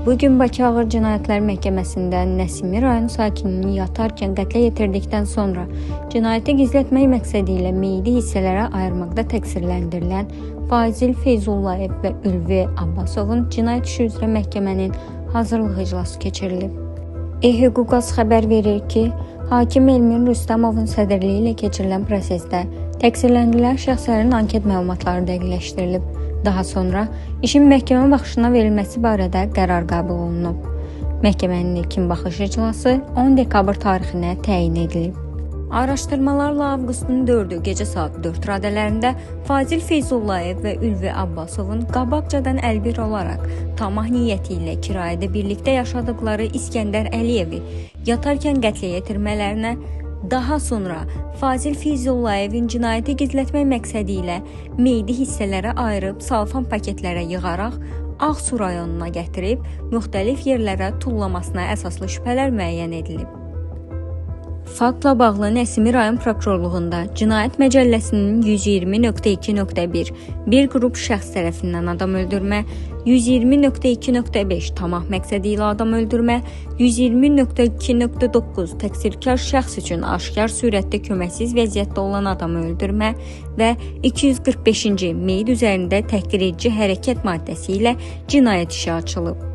Bugün Bakı Ağır Cinayətlər Məhkəməsində Nəsimi rayon sakinini yatarkən qətlə yetirdikdən sonra cinayəti gizlətmək məqsədi ilə meyidi hissələrə ayırmaqda təqsirləndirilən Fazil Feyzullayev və Ülvi Abbasovun cinayət işi üzrə məhkəmənin hazırlıq iclası keçirilib. E-Hüquqaz xəbər verir ki, hakim Elmin Rüstəmovun sədrliyi ilə keçirilən prosesdə təqsirləndirilən şəxslərin anket məlumatları dəqiqləşdirilib. Daha sonra işin məhkəmə baxışına verilməsi barədə qərar qəbul olunub. Məhkəmənin ilkin baxış iclası 10 dekabr tarixinə təyin edilib. Araşdırmalarla avqustun 4-ü gecə saat 4 radələrində Fazil Feyzullayev və Ülvi Abbasovun qabaqcadan əlbir olaraq tamah niyyəti ilə kirayədə birlikdə yaşadıkları İskəndər Əliyevi yatarkən qətlə yetirmələrinə, daha sonra Fazil Feyzullayevin cinayəti gizlətmək məqsədi ilə meyidi hissələrə ayırıb salfan paketlərə yığaraq Ağsu rayonuna gətirib müxtəlif yerlərə tullamasına əsaslı şübhələr müəyyən edilib. Faktla bağlı Nəsimi rayon prokurorluğunda Cinayət Məcəlləsinin 120.2.1 bir qrup şəxs tərəfindən adam öldürmə, 120.2.5 tamah məqsədi ilə adam öldürmə, 120.2.9 təqsirkar şəxs üçün aşkar surətdə köməksiz vəziyyətdə olan adamı öldürmə və 245-ci meyid üzərində təhqir edici hərəkət maddəsi ilə cinayət işi açılıb.